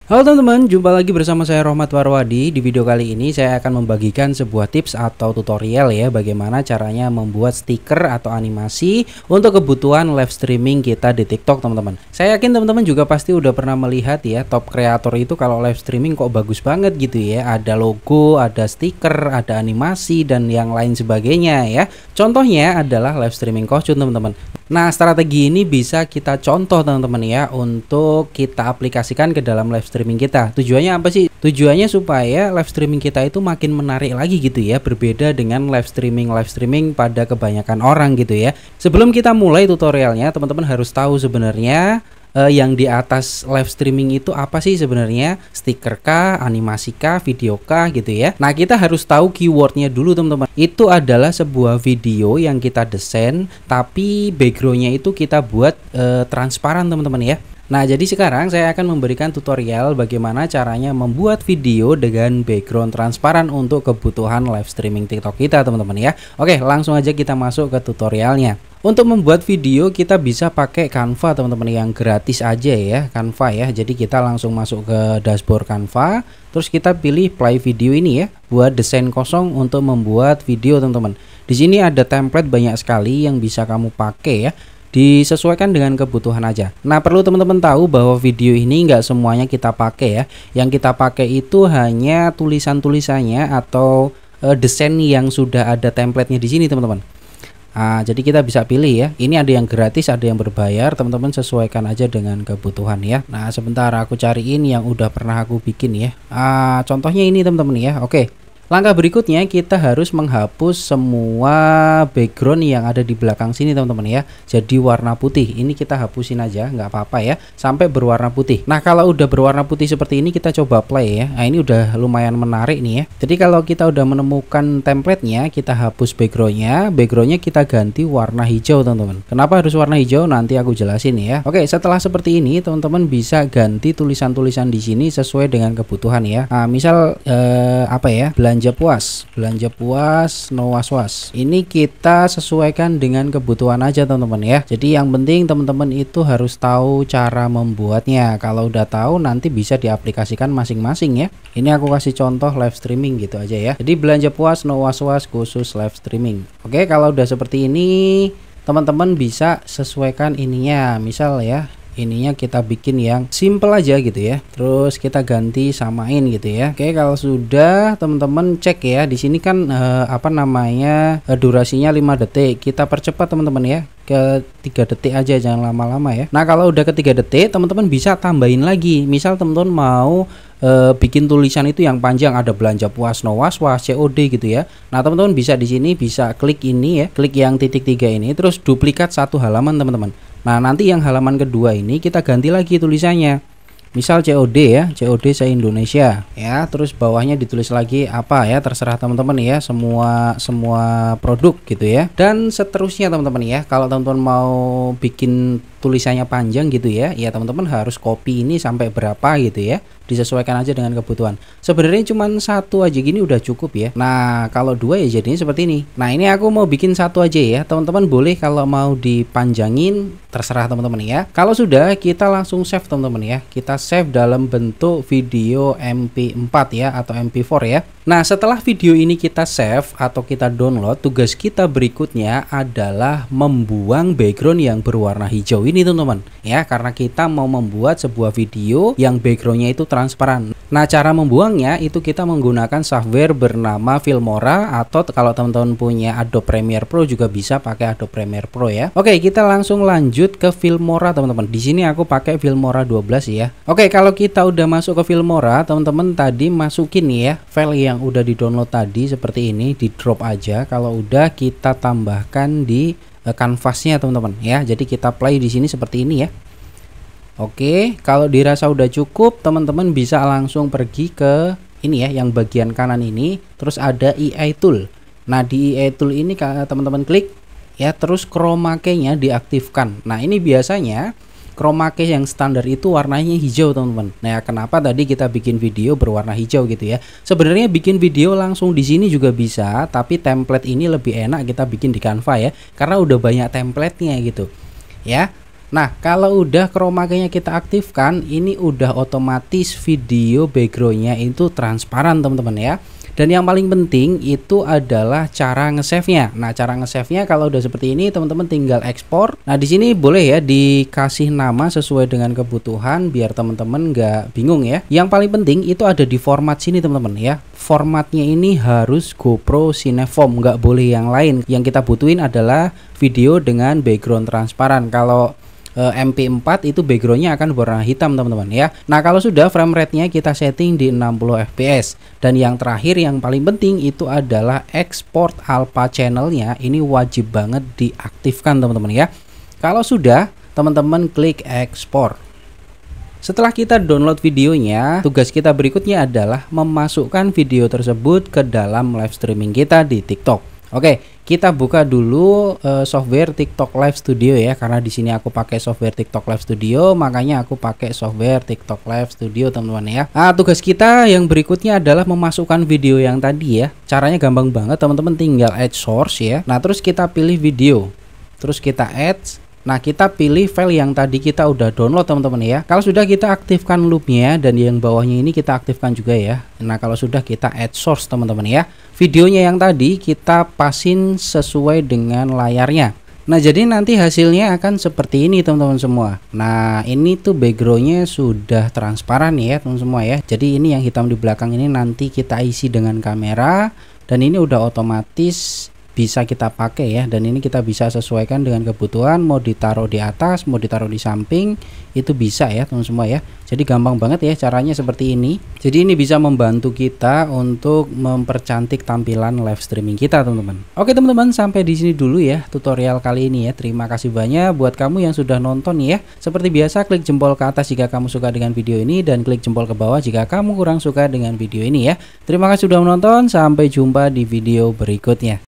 Halo teman-teman, jumpa lagi bersama saya Rohmat Warwadi. Di video kali ini saya akan membagikan sebuah tips atau tutorial ya, bagaimana caranya membuat stiker atau animasi untuk kebutuhan live streaming kita di TikTok teman-teman. Saya yakin teman-teman juga pasti udah pernah melihat ya, top kreator itu kalau live streaming kok bagus banget gitu ya. Ada logo, ada stiker, ada animasi dan yang lain sebagainya ya. Contohnya adalah live streaming costume teman-teman. Nah, strategi ini bisa kita contoh teman-teman ya, untuk kita aplikasikan ke dalam live streaming kita. Tujuannya apa sih? Tujuannya supaya live streaming kita itu makin menarik lagi gitu ya, berbeda dengan live streaming pada kebanyakan orang gitu ya. Sebelum kita mulai tutorialnya, teman-teman harus tahu sebenarnya yang di atas live streaming itu apa sih sebenarnya, stiker kah, animasi kah, video kah gitu ya. Nah, kita harus tahu keywordnya dulu teman-teman. Itu adalah sebuah video yang kita desain tapi backgroundnya itu kita buat transparan teman-teman ya. Nah, jadi sekarang saya akan memberikan tutorial bagaimana caranya membuat video dengan background transparan untuk kebutuhan live streaming TikTok kita teman-teman ya. Oke, langsung aja kita masuk ke tutorialnya. Untuk membuat video kita bisa pakai Canva teman-teman, yang gratis aja ya, Canva ya. Jadi kita langsung masuk ke dashboard Canva, terus kita pilih play video ini ya, buat desain kosong untuk membuat video teman-teman. Di sini ada template banyak sekali yang bisa kamu pakai ya, disesuaikan dengan kebutuhan aja. Nah, perlu teman-teman tahu bahwa video ini nggak semuanya kita pakai ya. Yang kita pakai itu hanya tulisan-tulisannya atau desain yang sudah ada templatenya di sini teman-teman. Nah, jadi kita bisa pilih ya. Ini ada yang gratis, ada yang berbayar. Teman-teman sesuaikan aja dengan kebutuhan ya. Nah, sebentar aku cariin yang udah pernah aku bikin ya. Contohnya ini teman-teman ya. Oke. Langkah berikutnya kita harus menghapus semua background yang ada di belakang sini teman-teman ya. Jadi warna putih ini kita hapusin aja, nggak apa-apa ya, sampai berwarna putih. Nah, kalau udah berwarna putih seperti ini kita coba play ya. Nah, ini udah lumayan menarik nih ya. Jadi kalau kita udah menemukan templatenya, kita hapus backgroundnya kita ganti warna hijau teman-teman. Kenapa harus warna hijau? Nanti aku jelasin ya. Oke, setelah seperti ini teman-teman bisa ganti tulisan-tulisan di sini sesuai dengan kebutuhan ya. Nah, misal apa ya? Belanja puas, no was-was. Ini kita sesuaikan dengan kebutuhan aja teman-teman ya. Jadi yang penting teman-teman itu harus tahu cara membuatnya. Kalau udah tahu nanti bisa diaplikasikan masing-masing ya. Ini aku kasih contoh live streaming gitu aja ya. Jadi belanja puas, no was-was khusus live streaming. Oke, kalau udah seperti ini teman-teman bisa sesuaikan ininya. Misal ya, ininya kita bikin yang simple aja gitu ya, terus kita ganti samain gitu ya. Oke, kalau sudah teman-teman cek ya, di sini kan durasinya 5 detik, kita percepat teman-teman ya ke 3 detik aja, jangan lama-lama ya. Nah, kalau udah ke 3 detik teman-teman bisa tambahin lagi. Misal teman-teman mau bikin tulisan itu yang panjang, ada belanja puas, no was-was, COD gitu ya. Nah, teman-teman bisa di sini bisa klik ini ya, klik yang titik 3 ini, terus duplikat satu halaman teman-teman. Nah, nanti yang halaman kedua ini kita ganti lagi tulisannya. Misal COD ya, COD se-Indonesia ya, terus bawahnya ditulis lagi apa ya, terserah teman-teman ya, semua produk gitu ya. Dan seterusnya teman-teman ya. Kalau teman-teman mau bikin tulisannya panjang gitu ya, ya teman-teman harus copy ini sampai berapa gitu ya. Disesuaikan aja dengan kebutuhan. Sebenarnya cuma satu aja gini udah cukup ya. Nah, kalau dua ya jadinya seperti ini. Nah, ini aku mau bikin satu aja ya. Teman-teman boleh kalau mau dipanjangin terserah teman-teman ya. Kalau sudah kita langsung save teman-teman ya. Kita save dalam bentuk video MP4 ya, atau MP4 ya. Nah, setelah video ini kita save atau kita download, tugas kita berikutnya adalah membuang background yang berwarna hijau ini teman-teman ya, karena kita mau membuat sebuah video yang backgroundnya itu transparan. Nah, cara membuangnya itu kita menggunakan software bernama Filmora, atau kalau teman-teman punya Adobe Premiere Pro juga bisa pakai Adobe Premiere Pro ya. Oke, kita langsung lanjut ke Filmora teman-teman. Di sini aku pakai Filmora 12 ya. Oke, kalau kita udah masuk ke Filmora, teman-teman tadi masukin ya file yang udah di-download tadi seperti ini, di drop aja. Kalau udah kita tambahkan di kanvasnya teman-teman ya. Jadi kita play di sini seperti ini ya. Oke, kalau dirasa udah cukup, teman-teman bisa langsung pergi ke ini ya, yang bagian kanan ini, terus ada AI tool. Nah, di AI tool ini teman-teman klik ya, terus chroma key-nya diaktifkan. Nah, ini biasanya chroma key yang standar itu warnanya hijau teman-teman. Nah, kenapa tadi kita bikin video berwarna hijau gitu ya. Sebenarnya bikin video langsung di sini juga bisa, tapi template ini lebih enak kita bikin di Canva ya, karena udah banyak template-nya gitu ya. Nah, kalau udah chroma key-nya kita aktifkan, ini udah otomatis video backgroundnya itu transparan teman-teman ya. Dan yang paling penting itu adalah cara nge-save-nya. Nah, cara nge-save-nya kalau udah seperti ini teman-teman tinggal ekspor. Nah, di sini boleh ya dikasih nama sesuai dengan kebutuhan biar teman-teman nggak bingung ya. Yang paling penting itu ada di format sini teman-teman ya. Formatnya ini harus GoPro Cineform, nggak boleh yang lain. Yang kita butuhin adalah video dengan background transparan. Kalau MP4 itu backgroundnya akan berwarna hitam teman-teman ya. Nah, kalau sudah frame rate-nya kita setting di 60 fps. Dan yang terakhir yang paling penting itu adalah export alpha channelnya, ini wajib banget diaktifkan teman-teman ya. Kalau sudah, teman-teman klik ekspor. Setelah kita download videonya, tugas kita berikutnya adalah memasukkan video tersebut ke dalam live streaming kita di TikTok. Oke, kita buka dulu software TikTok Live Studio ya, karena di sini aku pakai software TikTok Live Studio, makanya aku pakai software TikTok Live Studio teman-teman ya. Nah, tugas kita yang berikutnya adalah memasukkan video yang tadi ya. Caranya gampang banget teman-teman, tinggal add source ya. Nah, terus kita pilih video, terus kita add. Nah, kita pilih file yang tadi kita udah download teman-teman ya. Kalau sudah, kita aktifkan loopnya, dan yang bawahnya ini kita aktifkan juga ya. Nah, kalau sudah, kita add source teman-teman ya. Videonya yang tadi kita pasin sesuai dengan layarnya. Nah, jadi nanti hasilnya akan seperti ini teman-teman semua. Nah, ini tuh backgroundnya sudah transparan ya teman-teman semua ya. Jadi ini yang hitam di belakang ini nanti kita isi dengan kamera, dan ini udah otomatis bisa kita pakai ya. Dan ini kita bisa sesuaikan dengan kebutuhan, mau ditaruh di atas, mau ditaruh di samping, itu bisa ya teman semua ya. Jadi gampang banget ya caranya seperti ini. Jadi ini bisa membantu kita untuk mempercantik tampilan live streaming kita teman-teman. Oke teman-teman, sampai di sini dulu ya tutorial kali ini ya. Terima kasih banyak buat kamu yang sudah nonton ya. Seperti biasa, klik jempol ke atas jika kamu suka dengan video ini, dan klik jempol ke bawah jika kamu kurang suka dengan video ini ya. Terima kasih sudah menonton, sampai jumpa di video berikutnya.